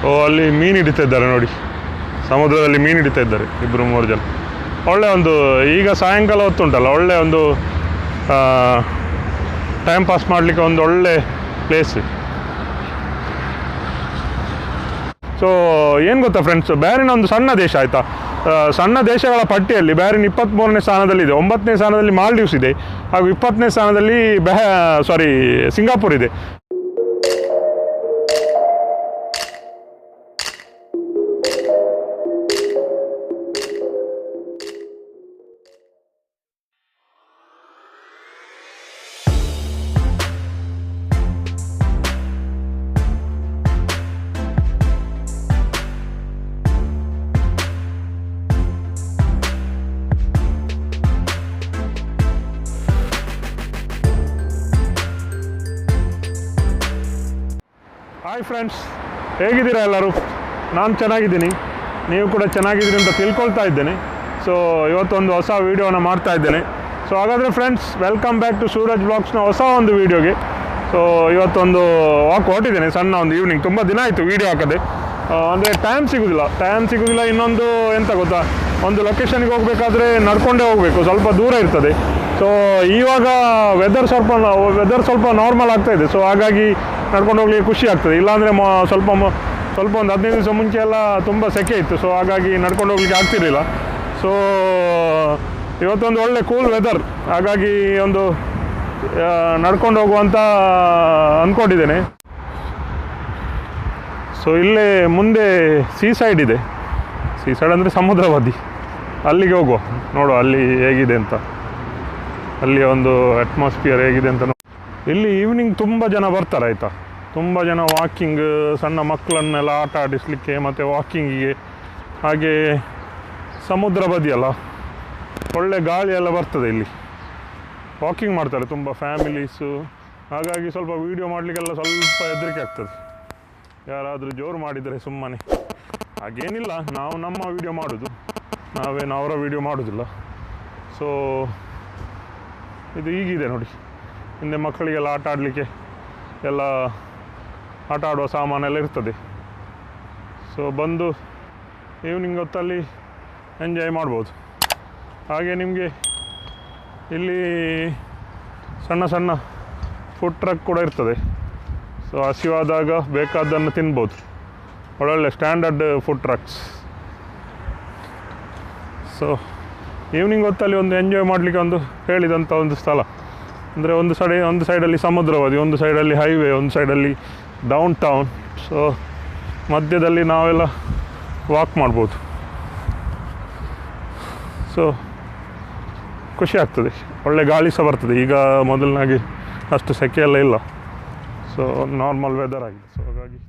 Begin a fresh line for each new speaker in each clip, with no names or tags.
ಓ ಅಲ್ಲಿ ಮೀನು ಹಿಡಿತಾ ಇದ್ದಾರೆ ನೋಡಿ, ಸಮುದ್ರದಲ್ಲಿ ಮೀನು ಹಿಡಿತಾ ಇದ್ದಾರೆ 2-3 ಜನ. ಒಳ್ಳೆ ಒಂದು ಈಗ ಸಾಯಂಕಾಲ ಹೊತ್ತುಂಟಲ್ಲ, ಒಳ್ಳೆ ಒಂದು ಟೈಮ್ ಪಾಸ್ ಮಾಡಲಿಕ್ಕೆ ಒಂದು ಒಳ್ಳೆ ಪ್ಲೇಸ್. ಸೊ ಏನು ಗೊತ್ತಾ ಫ್ರೆಂಡ್ಸ್, ಬ್ಯಾರಿನ್ ಒಂದು ಸಣ್ಣ ದೇಶ ಆಯಿತಾ. ಸಣ್ಣ ದೇಶಗಳ ಪಟ್ಟಿಯಲ್ಲಿ ಬ್ಯಾರಿನ್ 23ನೇ ಸ್ಥಾನದಲ್ಲಿದೆ. 9ನೇ ಸ್ಥಾನದಲ್ಲಿ ಮಾಲ್ಡೀವ್ಸ್ ಇದೆ, ಹಾಗೂ 20ನೇ ಸ್ಥಾನದಲ್ಲಿ ಸಿಂಗಾಪುರ್ ಇದೆ. ಹಾಯ್ ಫ್ರೆಂಡ್ಸ್, ಹೇಗಿದ್ದೀರಾ ಎಲ್ಲರೂ? ನಾನು ಚೆನ್ನಾಗಿದ್ದೀನಿ, ನೀವು ಕೂಡ ಚೆನ್ನಾಗಿದ್ದೀರಿ ಅಂತ ತಿಳ್ಕೊಳ್ತಾ ಇದ್ದೇನೆ. ಸೊ ಇವತ್ತೊಂದು ಹೊಸ ವೀಡಿಯೋನ ಮಾಡ್ತಾ ಇದ್ದೇನೆ. ಸೊ ಹಾಗಾದರೆ friends, welcome back to Suraj ಬ್ಲಾಗ್ಸ್ನ ಹೊಸ ಒಂದು ವೀಡಿಯೋಗೆ. ಸೊ ಇವತ್ತೊಂದು ವಾಕ್ ಹೊರಟಿದ್ದೇನೆ, ಸಣ್ಣ ಒಂದು ಈವ್ನಿಂಗ್. ತುಂಬ ದಿನ ಆಯಿತು ವೀಡಿಯೋ ಹಾಕೋದೆ, ಅಂದರೆ ಟೈಮ್ ಸಿಗೋದಿಲ್ಲ. ಇನ್ನೊಂದು ಎಂತ ಗೊತ್ತಾ, ಒಂದು ಲೊಕೇಶನ್ಗೆ ಹೋಗಬೇಕಾದ್ರೆ ನಡ್ಕೊಂಡೇ ಹೋಗಬೇಕು, ಸ್ವಲ್ಪ ದೂರ ಇರ್ತದೆ. ಸೊ ಇವಾಗ ವೆದರ್ ಸ್ವಲ್ಪ ನಾರ್ಮಲ್ ಆಗ್ತಾಯಿದೆ. ಸೊ ಹಾಗಾಗಿ ನಡ್ಕೊಂಡು ಹೋಗ್ಲಿಕ್ಕೆ ಖುಷಿ ಆಗ್ತದೆ. ಇಲ್ಲಾಂದರೆ ಸ್ವಲ್ಪ ಒಂದು 15 ದಿವಸ ಮುಂಚೆ ಎಲ್ಲ ತುಂಬ ಸೆಕೆ ಇತ್ತು. ಸೊ ಹಾಗಾಗಿ ನಡ್ಕೊಂಡು ಹೋಗ್ಲಿಕ್ಕೆ ಆಗ್ತಿರಲಿಲ್ಲ. ಸೊ ಇವತ್ತೊಂದು ಒಳ್ಳೆ ಕೂಲ್ ವೆದರ್, ಹಾಗಾಗಿ ಒಂದು ನಡ್ಕೊಂಡು ಹೋಗುವಂತ ಅಂದ್ಕೊಂಡಿದ್ದೇನೆ. ಸೊ ಇಲ್ಲೇ ಮುಂದೆ ಸೀಸೈಡ್ ಇದೆ, ಸೀಸೈಡ್ ಅಂದರೆ ಸಮುದ್ರ ಬದಿ, ಅಲ್ಲಿಗೆ ಹೋಗುವ, ನೋಡುವ ಅಲ್ಲಿ ಹೇಗಿದೆ ಅಂತ, ಅಲ್ಲಿ ಒಂದು ಅಟ್ಮಾಸ್ಫಿಯರ್ ಹೇಗಿದೆ ಅಂತ. ಇಲ್ಲಿ ಈವ್ನಿಂಗ್ ತುಂಬ ಜನ ಬರ್ತಾರೆ ಆಯಿತಾ, ತುಂಬ ಜನ ವಾಕಿಂಗ್, ಸಣ್ಣ ಮಕ್ಕಳನ್ನೆಲ್ಲ ಆಟ ಆಡಿಸಲಿಕ್ಕೆ ಮತ್ತು ವಾಕಿಂಗಿಗೆ. ಹಾಗೆ ಸಮುದ್ರ ಬದಿಯಲ್ಲ, ಒಳ್ಳೆ ಗಾಳಿ ಎಲ್ಲ ಬರ್ತದೆ, ಇಲ್ಲಿ ವಾಕಿಂಗ್ ಮಾಡ್ತಾರೆ ತುಂಬ ಫ್ಯಾಮಿಲೀಸು. ಹಾಗಾಗಿ ಸ್ವಲ್ಪ ವೀಡಿಯೋ ಮಾಡಲಿಕ್ಕೆಲ್ಲ ಸ್ವಲ್ಪ ಹೆದರಿಕೆ ಆಗ್ತದೆ, ಯಾರಾದರೂ ಜೋರು ಮಾಡಿದರೆ ಸುಮ್ಮನೆ. ಹಾಗೇನಿಲ್ಲ, ನಾವು ನಮ್ಮ ವೀಡಿಯೋ ಮಾಡೋದು, ನಾವೇನು ಅವರ ವೀಡಿಯೋ ಮಾಡೋದಿಲ್ಲ. ಸೊ ಇದು ಹೀಗಿದೆ ನೋಡಿ, ಹಿಂದೆ ಮಕ್ಕಳಿಗೆಲ್ಲ ಆಟ ಆಡಲಿಕ್ಕೆ ಎಲ್ಲ ಆಟ ಆಡುವ ಸಾಮಾನೆಲ್ಲ ಇರ್ತದೆ. ಸೊ ಬಂದು ಈವ್ನಿಂಗ್ ಹೊತ್ತಲ್ಲಿ ಎಂಜಾಯ್ ಮಾಡ್ಬೋದು. ಹಾಗೆ ನಿಮಗೆ ಇಲ್ಲಿ ಸಣ್ಣ ಫುಡ್ ಟ್ರಕ್ ಕೂಡ ಇರ್ತದೆ. ಸೊ ಹಸಿವಾದಾಗ ಬೇಕಾದ್ದನ್ನು ತಿನ್ಬೋದು, ಒಳ್ಳೊಳ್ಳೆ standard food trucks. So evening ಹೊತ್ತಲ್ಲಿ ಒಂದು ಎಂಜಾಯ್ ಮಾಡಲಿಕ್ಕೆ ಒಂದು ಹೇಳಿದಂಥ ಒಂದು ಸ್ಥಳ. ಅಂದರೆ ಒಂದು ಸೈಡಲ್ಲಿ ಸಮುದ್ರವಾದಿ, ಒಂದು ಸೈಡಲ್ಲಿ ಹೈವೇ, ಒಂದು ಸೈಡಲ್ಲಿ ಡೌನ್ ಟೌನ್. ಸೊ ಮಧ್ಯದಲ್ಲಿ ನಾವೆಲ್ಲ ವಾಕ್ ಮಾಡ್ಬೋದು. ಸೊ ಖುಷಿ ಆಗ್ತದೆ, ಒಳ್ಳೆ ಗಾಳಿ ಸಹ ಬರ್ತದೆ. ಈಗ ಮೊದಲಿನಾಗಿ ಅಷ್ಟು ಸೆಕೆ ಎಲ್ಲ ಇಲ್ಲ. ಸೊ ನಾರ್ಮಲ್ ವೆದರ್ ಆಗಿದೆ. ಸೊ ಹಾಗಾಗಿ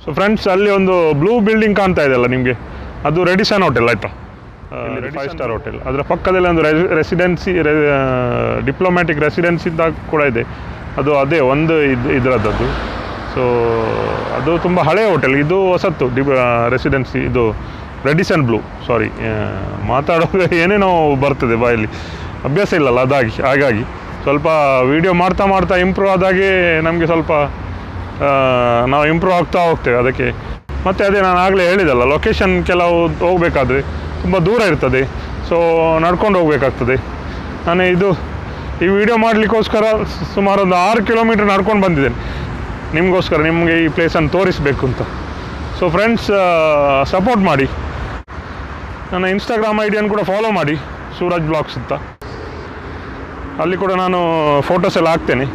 ಸೊ ಫ್ರೆಂಡ್ಸ್, ಅಲ್ಲಿ ಒಂದು ಬ್ಲೂ ಬಿಲ್ಡಿಂಗ್ ಕಾಣ್ತಾ ಇದೆಯಲ್ಲ ನಿಮಗೆ, ಅದು ರೆಡಿಸನ್ ಹೋಟೆಲ್ ಆಯಿತಾ, 5 ಸ್ಟಾರ್ ಹೋಟೆಲ್. ಅದರ ಪಕ್ಕದಲ್ಲಿ ಒಂದು ರೆಸಿಡೆನ್ಸಿ, ಡಿಪ್ಲೊಮ್ಯಾಟಿಕ್ ರೆಸಿಡೆನ್ಸಿ ಅಂತ ಕೂಡ ಇದೆ. ಅದು ಅದೇ ಒಂದು ಇದರದ್ದು. ಸೊ ಅದು ತುಂಬ ಹಳೆಯ ಹೋಟೆಲ್, ಇದು ಹೊಸತ್ತು ರೆಸಿಡೆನ್ಸಿ. ಇದು ರೆಡಿಸನ್ ಬ್ಲೂ, ಸಾರಿ ಮಾತಾಡೋದು ಏನೇನೋ ಬರ್ತದೆ ಬಾಯಲ್ಲಿ, ಅಭ್ಯಾಸ ಇಲ್ಲಲ್ಲ ಹಾಗಾಗಿ ಸ್ವಲ್ಪ ವೀಡಿಯೋ ಮಾಡ್ತಾ ಇಂಪ್ರೂವ್ ಆದಾಗೆ ನಮಗೆ ಸ್ವಲ್ಪ ನಾವು ಇಂಪ್ರೂವ್ ಆಗ್ತಾ ಹೋಗ್ತೇವೆ ಅದಕ್ಕೆ. ಮತ್ತು ಅದೇ ನಾನು ಆಗಲೇ ಹೇಳಿದಲ್ಲ, ಲೊಕೇಶನ್ ಕೆಲವು ಹೋಗಬೇಕಾದ್ರೆ ತುಂಬ ದೂರ ಇರ್ತದೆ, ಸೊ ನಡ್ಕೊಂಡು ಹೋಗಬೇಕಾಗ್ತದೆ. ನಾನು ಈ ವಿಡಿಯೋ ಮಾಡಲಿಕ್ಕೋಸ್ಕರ ಸುಮಾರು ಒಂದು 6 ಕಿಲೋಮೀಟ್ರ್ ನಡ್ಕೊಂಡು ಬಂದಿದ್ದೇನೆ ನಿಮಗೋಸ್ಕರ, ನಿಮಗೆ ಈ ಪ್ಲೇಸನ್ನು ತೋರಿಸಬೇಕು ಅಂತ. ಸೊ ಫ್ರೆಂಡ್ಸ್, ಸಪೋರ್ಟ್ ಮಾಡಿ. ನನ್ನ ಇನ್ಸ್ಟಾಗ್ರಾಮ್ ಐಡಿಯನ್ನು ಕೂಡ ಫಾಲೋ ಮಾಡಿ, ಸೂರಜ್ ಬ್ಲಾಗ್ಸ್ ಅಂತ. ಅಲ್ಲಿ ಕೂಡ ನಾನು ಫೋಟೋಸ್ ಎಲ್ಲ ಹಾಕ್ತೇನೆ,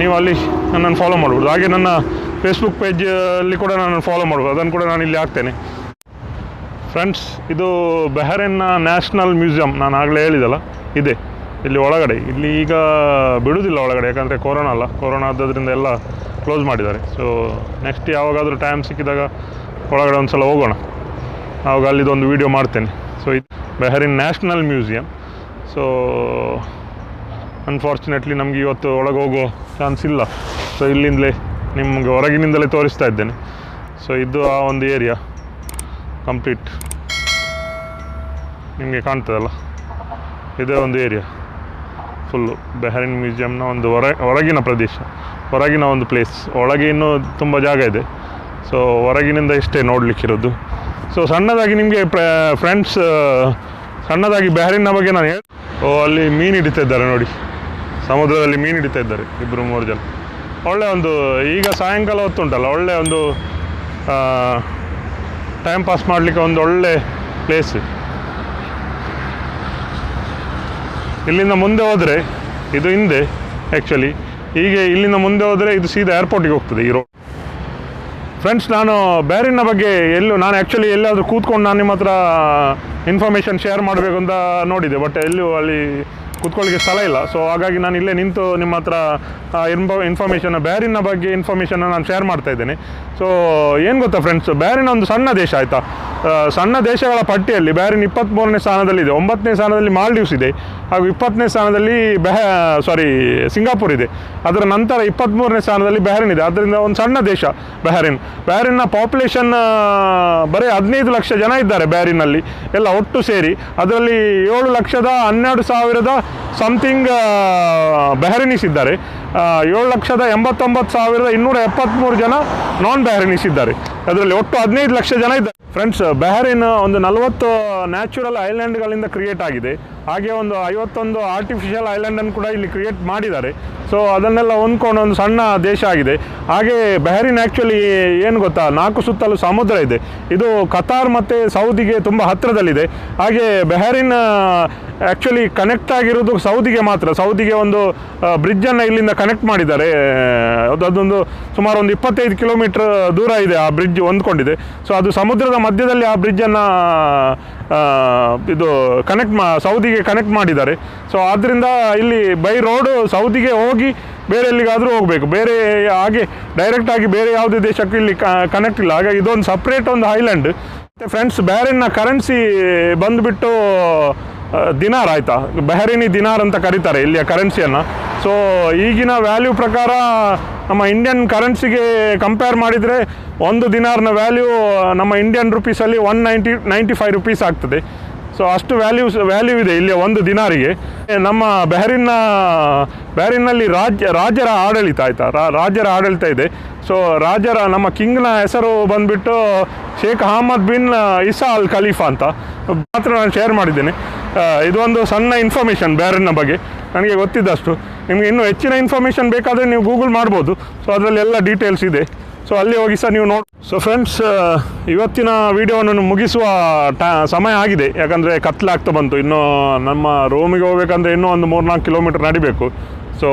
ನೀವು ಅಲ್ಲಿ ನನ್ನನ್ನು ಫಾಲೋ ಮಾಡ್ಬೋದು. ಹಾಗೆ ನನ್ನ ಫೇಸ್ಬುಕ್ ಪೇಜಲ್ಲಿ ಕೂಡ ನಾನು ಫಾಲೋ ಮಾಡ್ಬೋದು, ಅದನ್ನು ಕೂಡ ನಾನು ಇಲ್ಲಿ ಹಾಕ್ತೇನೆ. ಫ್ರೆಂಡ್ಸ್, ಇದು ಬಹರೇನ್ನ ನ್ಯಾಷನಲ್ ಮ್ಯೂಸಿಯಂ, ನಾನು ಆಗಲೇ ಹೇಳಿದಲ್ಲ, ಇದೆ ಇಲ್ಲಿ ಒಳಗಡೆ. ಇಲ್ಲಿ ಈಗ ಬಿಡೋದಿಲ್ಲ ಒಳಗಡೆ, ಯಾಕಂದರೆ ಕೊರೋನಾ ಆದದ್ರಿಂದ ಎಲ್ಲ ಕ್ಲೋಸ್ ಮಾಡಿದ್ದಾರೆ. ಸೊ ನೆಕ್ಸ್ಟ್ ಯಾವಾಗಾದರೂ ಟೈಮ್ ಸಿಕ್ಕಿದಾಗ ಒಳಗಡೆ ಒಂದು ಸಲ ಹೋಗೋಣ, ಆವಾಗ ಅಲ್ಲಿದೊಂದು ವೀಡಿಯೋ ಮಾಡ್ತೇನೆ. ಸೊ ಇದು Bahrain national museum. So unfortunately ನಮಗೆ ಇವತ್ತು ಒಳಗೆ ಹೋಗೋ ಚಾನ್ಸ್ ಇಲ್ಲ. ಸೊ ಇಲ್ಲಿಂದಲೇ ನಿಮಗೆ ಹೊರಗಿನಿಂದಲೇ ತೋರಿಸ್ತಾ ಇದ್ದೇನೆ. ಸೊ ಇದು ಆ ಒಂದು ಏರಿಯಾ ಕಂಪ್ಲೀಟ್ ನಿಮಗೆ ಕಾಣ್ತದಲ್ಲ, ಇದೇ ಒಂದು ಏರಿಯಾ ಫುಲ್ಲು ಬಹರೇನ್ ಮ್ಯೂಸಿಯಂನ ಒಂದು ಹೊರಗಿನ ಪ್ರದೇಶ, ಹೊರಗಿನ ಒಂದು ಪ್ಲೇಸ್. ಒಳಗೆ ಇನ್ನೂ ತುಂಬ ಜಾಗ ಇದೆ. ಸೊ ಹೊರಗಿನಿಂದ ಇಷ್ಟೇ ನೋಡಲಿಕ್ಕಿರೋದು. ಸೊ ಸಣ್ಣದಾಗಿ ನಿಮಗೆ ಫ್ರೆಂಡ್ಸ್, ಸಣ್ಣದಾಗಿ ಬಹರೇನ್ನ ಬಗ್ಗೆ ನಾನು ಅಲ್ಲಿ ಮೀನು ಹಿಡಿತಾ ಇದ್ದಾರೆ ನೋಡಿ, ಸಮುದ್ರದಲ್ಲಿ ಮೀನು ಹಿಡಿತಾ ಇದ್ದಾರೆ 2-3 ಜನ. ಒಳ್ಳೆ ಒಂದು, ಈಗ ಸಾಯಂಕಾಲ ಹೊತ್ತುಂಟಲ್ಲ, ಒಳ್ಳೆ ಒಂದು ಟೈಮ್ ಪಾಸ್ ಮಾಡಲಿಕ್ಕೆ ಒಂದು ಒಳ್ಳೆ ಪ್ಲೇಸ್. ಇಲ್ಲಿಂದ ಮುಂದೆ ಹೋದರೆ, ಇದು ಹಿಂದೆ ಆ್ಯಕ್ಚುಲಿ, ಹೀಗೆ ಇಲ್ಲಿಂದ ಮುಂದೆ ಹೋದರೆ ಇದು ಸೀದಾ ಏರ್ಪೋರ್ಟಿಗೆ ಹೋಗ್ತದೆ ಈ ರೋಡ್. ಫ್ರೆಂಡ್ಸ್, ನಾನು ಬಹರೇನ್ನ ಬಗ್ಗೆ ನಾನು ಆ್ಯಕ್ಚುಲಿ ಎಲ್ಲಾದರೂ ಕೂತ್ಕೊಂಡು ನಾನು ನಿಮ್ಮ ಹತ್ರ ಇನ್ಫಾರ್ಮೇಷನ್ ಶೇರ್ ಮಾಡಬೇಕು ಅಂತ ನೋಡಿದೆ, ಬಟ್ ಎಲ್ಲೂ ಅಲ್ಲಿ ಕೂತ್ಕೊಳ್ಳಿಕ್ಕೆ ಸ್ಥಳ ಇಲ್ಲ. ಸೊ ಹಾಗಾಗಿ ನಾನು ಇಲ್ಲೇ ನಿಂತು ನಿಮ್ಮ ಹತ್ರ ಇನ್ಫಾರ್ಮೇಷನ್, ಬಹರೇನ್ನ ಬಗ್ಗೆ ಇನ್ಫಾರ್ಮೇಷನ್ನ ನಾನು ಶೇರ್ ಮಾಡ್ತಾ ಇದ್ದೇನೆ. ಸೊ ಏನು ಗೊತ್ತಾ ಫ್ರೆಂಡ್ಸ್, ಬಹರೇನ್ ಒಂದು ಸಣ್ಣ ದೇಶ ಆಯಿತಾ. ಸಣ್ಣ ದೇಶಗಳ ಪಟ್ಟಿಯಲ್ಲಿ ಬಹ್ರೇನ್ 23ನೇ ಸ್ಥಾನದಲ್ಲಿದೆ. 9ನೇ ಸ್ಥಾನದಲ್ಲಿ ಮಾಲ್ಡೀವ್ಸ್ ಇದೆ, ಹಾಗೂ 20ನೇ ಸ್ಥಾನದಲ್ಲಿ ಸಿಂಗಾಪುರ್ ಇದೆ. ಅದರ ನಂತರ 23ನೇ ಸ್ಥಾನದಲ್ಲಿ ಬಹ್ರೇನ್ ಇದೆ. ಆದ್ದರಿಂದ ಒಂದು ಸಣ್ಣ ದೇಶ ಬಹ್ರೇನ್ನ ಪಾಪ್ಯುಲೇಷನ್ ಬರೀ 15 ಲಕ್ಷ ಜನ ಇದ್ದಾರೆ ಬಹ್ರೇನ್ನಲ್ಲಿ ಎಲ್ಲ ಒಟ್ಟು ಸೇರಿ. ಅದರಲ್ಲಿ 7,12,000 ಸಮಥಿಂಗ್ ಬಹ್ರೇನೀಸ್ ಇದ್ದಾರೆ. 7,89,273 ಜನ ನಾನ್ ಬಹ್ರೇನೀಸ್ ಇದ್ದಾರೆ. ಅದರಲ್ಲಿ ಒಟ್ಟು 15 ಲಕ್ಷ ಜನ ಇದ್ದಾರೆ. ಫ್ರೆಂಡ್ಸ್, ಬಹ್ರೇನ್ ಒಂದು 40 ನ್ಯಾಚುರಲ್ ಐಲ್ಯಾಂಡ್ಗಳಿಂದ ಕ್ರಿಯೇಟ್ ಆಗಿದೆ. ಹಾಗೆ ಒಂದು 51 ಆರ್ಟಿಫಿಷಿಯಲ್ ಐಲ್ಯಾಂಡನ್ನು ಕೂಡ ಇಲ್ಲಿ ಕ್ರಿಯೇಟ್ ಮಾಡಿದ್ದಾರೆ. ಸೊ ಅದನ್ನೆಲ್ಲ ಹೊಂದ್ಕೊಂಡು ಒಂದು ಸಣ್ಣ ದೇಶ ಆಗಿದೆ. ಹಾಗೆ ಬಹ್ರೇನ್ ಆ್ಯಕ್ಚುಲಿ ಏನು ಗೊತ್ತಾ, 4 ಸುತ್ತಲೂ ಸಮುದ್ರ ಇದೆ. ಇದು ಕತಾರ್ ಮತ್ತು ಸೌದಿಗೆ ತುಂಬ ಹತ್ತಿರದಲ್ಲಿದೆ. ಹಾಗೆ ಬಹ್ರೇನ್ ಆ್ಯಕ್ಚುಲಿ ಕನೆಕ್ಟ್ ಆಗಿರೋದು ಸೌದಿಗೆ ಮಾತ್ರ. ಸೌದಿಗೆ ಒಂದು ಬ್ರಿಡ್ಜನ್ನು ಇಲ್ಲಿಂದ ಕನೆಕ್ಟ್ ಮಾಡಿದ್ದಾರೆ. ಅದೊಂದು ಸುಮಾರು ಒಂದು 25 ಕಿಲೋಮೀಟ್ರ್ ದೂರ ಇದೆ ಆ ಬ್ರಿಡ್ಜ್ ಹೊಂದ್ಕೊಂಡಿದೆ. ಸೊ ಅದು ಸಮುದ್ರದ ಮಧ್ಯದಲ್ಲಿ ಆ ಬ್ರಿಡ್ಜನ್ನು ಇದು ಸೌದಿಗೆ ಕನೆಕ್ಟ್ ಮಾಡಿದ್ದಾರೆ. ಸೊ ಆದ್ದರಿಂದ ಇಲ್ಲಿ ಬೈ ರೋಡು ಸೌದಿಗೆ ಹೋಗಿ ಬೇರೆ ಎಲ್ಲಿಗಾದರೂ ಹೋಗಬೇಕು. ಬೇರೆ ಹಾಗೆ ಡೈರೆಕ್ಟಾಗಿ ಬೇರೆ ಯಾವುದೇ ದೇಶಕ್ಕೂ ಇಲ್ಲಿ ಕನೆಕ್ಟ್ ಇಲ್ಲ. ಹಾಗಾಗಿ ಇದೊಂದು ಸಪ್ರೇಟ್ ಒಂದು ಐಲ್ಯಾಂಡ್. ಮತ್ತು ಫ್ರೆಂಡ್ಸ್, ಬಹ್ರೇನ್ನ ಕರೆನ್ಸಿ ಬಂದುಬಿಟ್ಟು ದಿನಾರ್ ಆಯಿತಾ, ಬಹ್ರೇನಿ ದಿನಾರ್ ಅಂತ ಕರೀತಾರೆ ಇಲ್ಲಿಯ ಕರೆನ್ಸಿಯನ್ನು. ಸೊ ಈಗಿನ ವ್ಯಾಲ್ಯೂ ಪ್ರಕಾರ ನಮ್ಮ ಇಂಡಿಯನ್ ಕರೆನ್ಸಿಗೆ ಕಂಪೇರ್ ಮಾಡಿದರೆ ಒಂದು ದಿನಾರ್ನ ವ್ಯಾಲ್ಯೂ ನಮ್ಮ ಇಂಡಿಯನ್ ರುಪೀಸಲ್ಲಿ 195 ರುಪೀಸ್ ಆಗ್ತದೆ. ಸೊ ಅಷ್ಟು ವ್ಯಾಲ್ಯೂ ಇದೆ ಇಲ್ಲಿ ಒಂದು ದಿನಾರಿಗೆ. ನಮ್ಮ ಬಹ್ರೇನ್ನಲ್ಲಿ ರಾಜರ ಆಡಳಿತ ಆಯಿತಾ, ರಾಜರ ಆಡಳಿತ ಇದೆ. ಸೊ ನಮ್ಮ ಕಿಂಗ್ನ ಹೆಸರು ಬಂದುಬಿಟ್ಟು Sheikh Ahmad bin Isa Al Khalifa ಅಂತ ಮಾತ್ರ ನಾನು ಶೇರ್ ಮಾಡಿದ್ದೇನೆ. ಇದೊಂದು ಸಣ್ಣ ಇನ್ಫಾರ್ಮೇಷನ್ ಬಹ್ರೇನ್ನ ಬಗ್ಗೆ ನನಗೆ ಗೊತ್ತಿದ್ದಷ್ಟು. ನಿಮಗೆ ಇನ್ನೂ ಹೆಚ್ಚಿನ ಇನ್ಫಾರ್ಮೇಷನ್ ಬೇಕಾದರೆ ನೀವು ಗೂಗಲ್ ಮಾಡ್ಬೋದು. ಸೊ ಅದರಲ್ಲಿ ಎಲ್ಲ ಡೀಟೇಲ್ಸ್ ಇದೆ. ಸೊ ಅಲ್ಲಿ ಹೋಗಿ ಸಹ ನೀವು ನೋಡಿ. ಸೊ ಫ್ರೆಂಡ್ಸ್, ಇವತ್ತಿನ ವಿಡಿಯೋವನ್ನು ಮುಗಿಸುವ ಸಮಯ ಆಗಿದೆ. ಯಾಕಂದರೆ ಕತ್ಲಾಗ್ತಾ ಬಂತು. ಇನ್ನೂ ನಮ್ಮ ರೂಮಿಗೆ ಹೋಗ್ಬೇಕಂದ್ರೆ ಇನ್ನೂ ಒಂದು 3-4 ಕಿಲೋಮೀಟ್ರ್ ನಡಿಬೇಕು. ಸೊ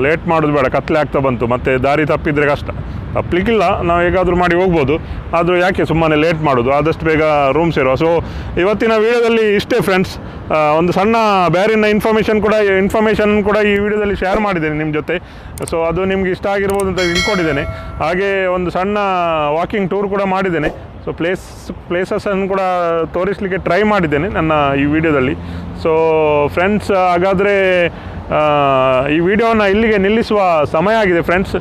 ಲೇಟ್ ಮಾಡೋದು ಬೇಡ, ಕತ್ಲೆ ಆಗ್ತಾ ಬಂತು. ಮತ್ತು ದಾರಿ ತಪ್ಪಿದರೆ ಕಷ್ಟ. ತಪ್ಪಲಿಕ್ಕಿಲ್ಲ, ನಾವು ಹೇಗಾದರೂ ಮಾಡಿ ಹೋಗ್ಬೋದು. ಆದರೂ ಯಾಕೆ ಸುಮ್ಮನೆ ಲೇಟ್ ಮಾಡೋದು, ಆದಷ್ಟು ಬೇಗ ರೂಮ್ ಸೇರುವ. ಸೊ ಇವತ್ತಿನ ವಿಡಿಯೋದಲ್ಲಿ ಇಷ್ಟೇ ಫ್ರೆಂಡ್ಸ್. ಒಂದು ಸಣ್ಣ ಬಹ್ರೇನ್ನ ಇನ್ಫಾರ್ಮೇಷನ್ ಕೂಡ ಈ ವಿಡಿಯೋದಲ್ಲಿ ಶೇರ್ ಮಾಡಿದ್ದೇನೆ ನಿಮ್ಮ ಜೊತೆ. ಸೊ ಅದು ನಿಮ್ಗೆ ಇಷ್ಟ ಆಗಿರ್ಬೋದು ಅಂತ ತಿಳ್ಕೊಂಡಿದ್ದೇನೆ. ಹಾಗೆ ಒಂದು ಸಣ್ಣ ವಾಕಿಂಗ್ ಟೂರ್ ಕೂಡ ಮಾಡಿದ್ದೇನೆ. ಸೊ ಪ್ಲೇಸಸನ್ನು ಕೂಡ ತೋರಿಸಲಿಕ್ಕೆ ಟ್ರೈ ಮಾಡಿದ್ದೇನೆ ನನ್ನ ಈ ವಿಡಿಯೋದಲ್ಲಿ. ಸೊ ಫ್ರೆಂಡ್ಸ್, ಹಾಗಾದರೆ ಈ ವಿಡಿಯೋನ ಇಲ್ಲಿಗೆ ನಿಲ್ಲಿಸುವ ಸಮಯ ಆಗಿದೆ ಫ್ರೆಂಡ್ಸ್.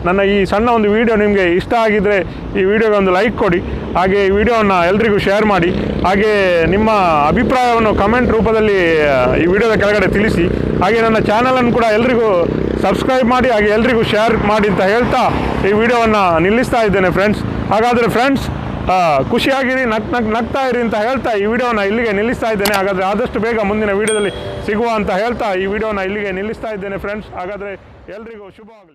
ನನ್ನ ಈ ಸಣ್ಣ ಒಂದು ವಿಡಿಯೋ ನಿಮಗೆ ಇಷ್ಟ ಆಗಿದ್ದರೆ ಈ ವಿಡಿಯೋಗೆ ಒಂದು ಲೈಕ್ ಕೊಡಿ. ಹಾಗೆ ಈ ವಿಡಿಯೋನ ಎಲ್ರಿಗೂ ಶೇರ್ ಮಾಡಿ. ಹಾಗೆ ನಿಮ್ಮ ಅಭಿಪ್ರಾಯವನ್ನು ಕಮೆಂಟ್ ರೂಪದಲ್ಲಿ ಈ ವಿಡಿಯೋದ ಕೆಳಗಡೆ ತಿಳಿಸಿ. ಹಾಗೆ ನನ್ನ ಚಾನಲನ್ನು ಕೂಡ ಎಲ್ರಿಗೂ ಸಬ್ಸ್ಕ್ರೈಬ್ ಮಾಡಿ, ಹಾಗೆ ಎಲ್ರಿಗೂ ಶೇರ್ ಮಾಡಿ ಅಂತ ಹೇಳ್ತಾ ಈ ವಿಡಿಯೋವನ್ನು ನಿಲ್ಲಿಸ್ತಾ ಇದ್ದೇನೆ ಫ್ರೆಂಡ್ಸ್. ಹಾಗಾದರೆ ಫ್ರೆಂಡ್ಸ್, ಖುಷಿಯಾಗಿರಿ, ನಗ್ತಾ ಇರಿ ಅಂತ ಹೇಳ್ತಾ ಈ ವಿಡಿಯೋನ ಇಲ್ಲಿಗೆ ನಿಲ್ಲಿಸ್ತಾ ಇದ್ದೇನೆ. ಹಾಗಾದರೆ ಆದಷ್ಟು ಬೇಗ ಮುಂದಿನ ವಿಡಿಯೋದಲ್ಲಿ ಸಿಗುವ ಅಂತ ಹೇಳ್ತಾ ಈ ವಿಡಿಯೋನ ಇಲ್ಲಿಗೆ ನಿಲ್ಲಿಸ್ತಾ ಇದ್ದೇನೆ ಫ್ರೆಂಡ್ಸ್. ಹಾಗಾದರೆ ಎಲ್ರಿಗೂ ಶುಭವಾಗಲಿ.